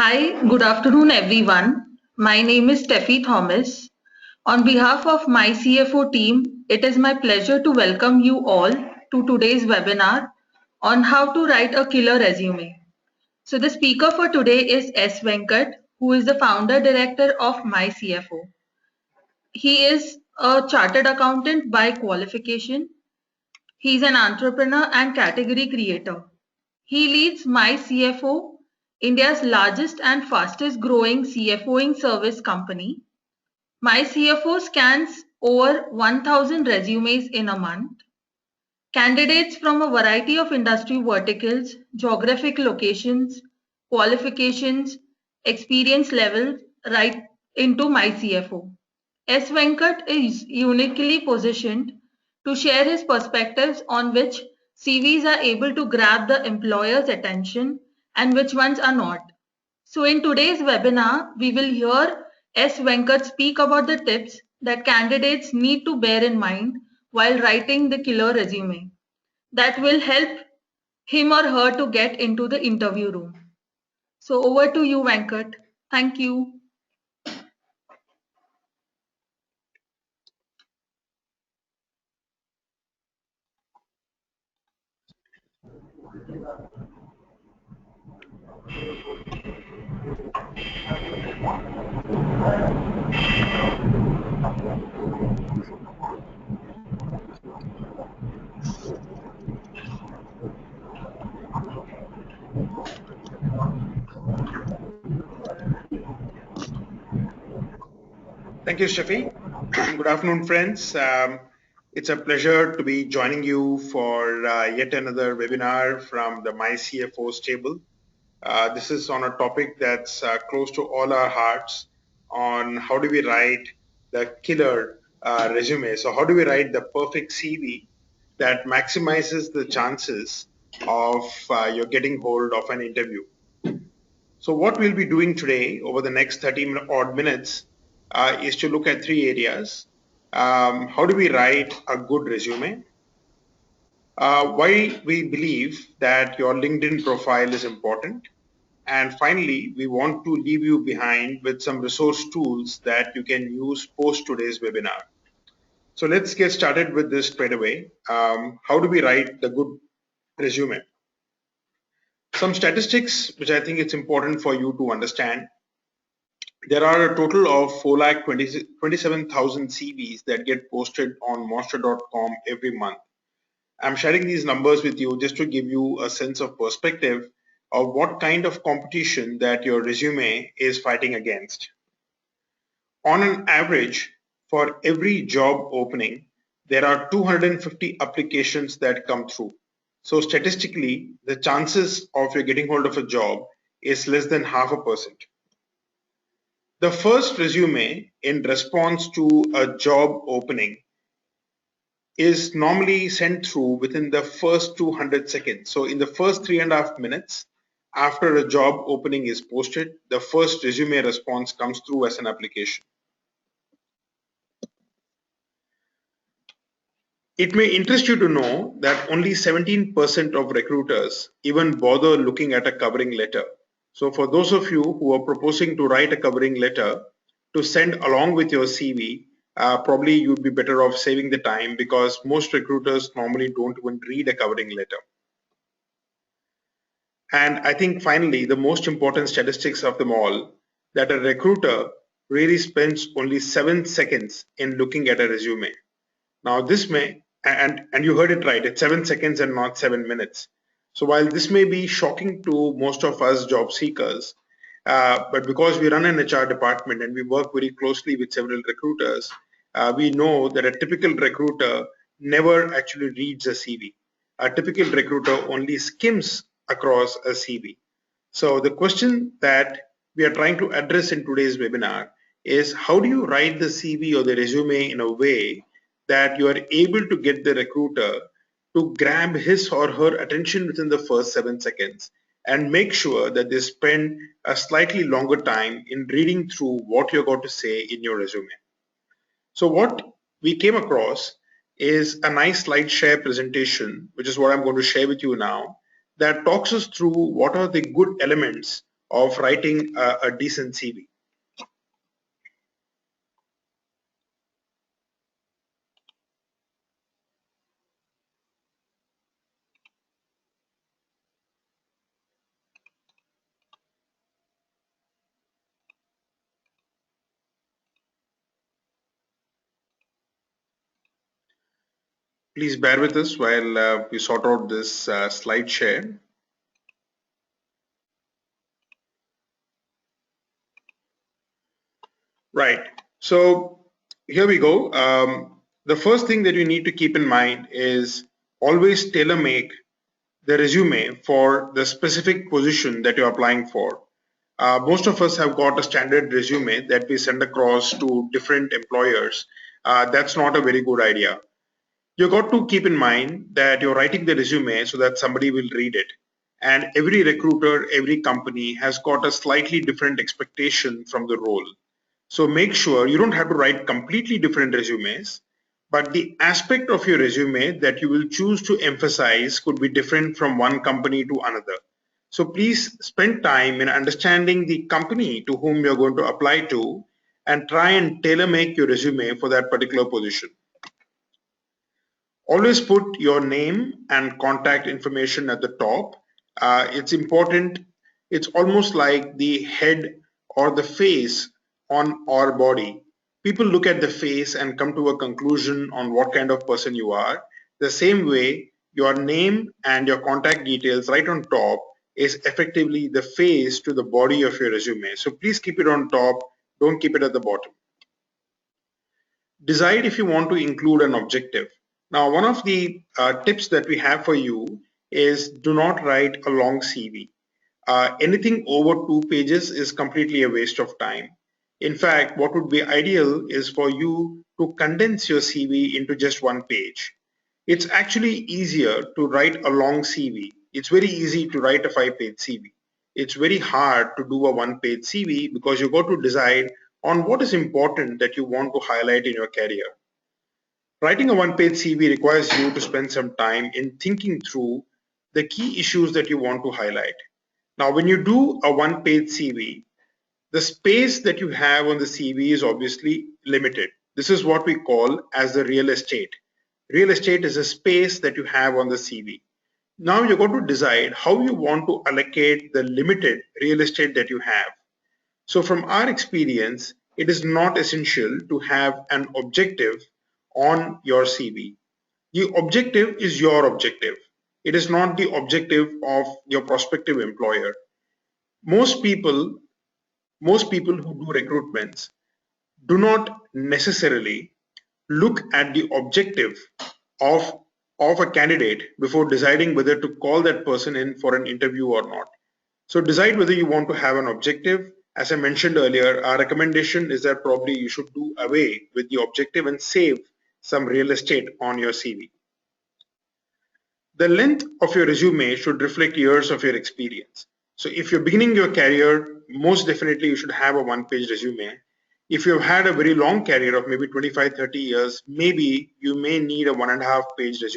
Hi, good afternoon, everyone. My name is Steffi Thomas. On behalf of my CFO team, it is my pleasure to welcome you all to today's webinar on how to write a killer resume. So the speaker for today is S. Venkat, who is the founder director of my CFO. He is a chartered accountant by qualification. He is an entrepreneur and category creator. He leads My CFO, India's largest and fastest growing CFOing service company. My CFO scans over 1,000 resumes in a month. Candidates from a variety of industry verticals, geographic locations, qualifications, experience level right into My CFO. S. Venkat is uniquely positioned to share his perspectives on which CVs are able to grab the employer's attention and which ones are not. So in today's webinar, we will hear S. Venkat speak about the tips that candidates need to bear in mind while writing the killer resume that will help him or her to get into the interview room. So over to you, Venkat. Thank you. Thank you, Steffi. Good afternoon, friends. It's a pleasure to be joining you for yet another webinar from the My CFO stable. This is on a topic that's close to all our hearts on how do we write the killer resume. So how do we write the perfect CV that maximizes the chances of you're getting hold of an interview. So what we'll be doing today over the next 30 odd minutes is to look at three areas. How do we write a good resume? Why we believe that your LinkedIn profile is important. And finally, we want to leave you behind with some resource tools that you can use post today's webinar. So let's get started with this straight away. How do we write the good resume? Some statistics which I think it's important for you to understand. There are a total of 4,27,000 CVs that get posted on monster.com every month. I'm sharing these numbers with you just to give you a sense of perspective of what kind of competition that your resume is fighting against. On an average, for every job opening, there are 250 applications that come through. So statistically, the chances of you getting hold of a job is less than 0.5%. The first resume in response to a job opening is normally sent through within the first 200 seconds. So in the first 3.5 minutes after a job opening is posted, the first resume response comes through as an application. It may interest you to know that only 17% of recruiters even bother looking at a covering letter. So for those of you who are proposing to write a covering letter to send along with your CV, probably you'd be better off saving the time because most recruiters normally don't even read a covering letter. And I think finally, the most important statistics of them all, that a recruiter really spends only 7 seconds in looking at a resume. Now this may, and you heard it right, it's 7 seconds and not 7 minutes. So while this may be shocking to most of us job seekers, but because we run an HR department and we work very closely with several recruiters, we know that a typical recruiter never actually reads a CV. A typical recruiter only skims across a CV. So the question that we are trying to address in today's webinar is how do you write the CV or the resume in a way that you are able to get the recruiter to grab his or her attention within the first 7 seconds and make sure that they spend a slightly longer time in reading through what you're going to say in your resume. So what we came across is a nice slide share presentation, which is what I'm going to share with you now, that talks us through what are the good elements of writing a decent CV. Please bear with us while we sort out this slide share. Right. So here we go. The first thing that you need to keep in mind is always tailor make the resume for the specific position that you're applying for. Most of us have got a standard resume that we send across to different employers. That's not a very good idea. You got to keep in mind that you're writing the resume so that somebody will read it. And every recruiter, every company has got a slightly different expectation from the role. So make sure you don't have to write completely different resumes, but the aspect of your resume that you will choose to emphasize could be different from one company to another. So please spend time in understanding the company to whom you're going to apply to and try and tailor make your resume for that particular position. Always put your name and contact information at the top. It's important. It's almost like the head or the face on our body. People look at the face and come to a conclusion on what kind of person you are. The same way, your name and your contact details right on top is effectively the face to the body of your resume. So please keep it on top. Don't keep it at the bottom. Decide if you want to include an objective. Now, one of the tips that we have for you is do not write a long CV. Anything over 2 pages is completely a waste of time. In fact, what would be ideal is for you to condense your CV into just 1 page. It's actually easier to write a long CV. It's very easy to write a 5-page CV. It's very hard to do a 1-page CV because you got to decide on what is important that you want to highlight in your career. Writing a 1-page CV requires you to spend some time in thinking through the key issues that you want to highlight. Now, when you do a 1-page CV, the space that you have on the CV is obviously limited. This is what we call as the real estate. Real estate is a space that you have on the CV. Now you're going to decide how you want to allocate the limited real estate that you have. So from our experience, it is not essential to have an objective on your CV. The objective is your objective. It is not the objective of your prospective employer. Most people who do recruitments do not necessarily look at the objective of a candidate before deciding whether to call that person in for an interview or not. So decide whether you want to have an objective. As I mentioned earlier, our recommendation is that probably you should do away with the objective and save some real estate on your CV. The length of your resume should reflect years of your experience. So if you're beginning your career, most definitely you should have a 1-page resume. If you've had a very long career of maybe 25, 30 years, maybe you may need a 1.5-page resume.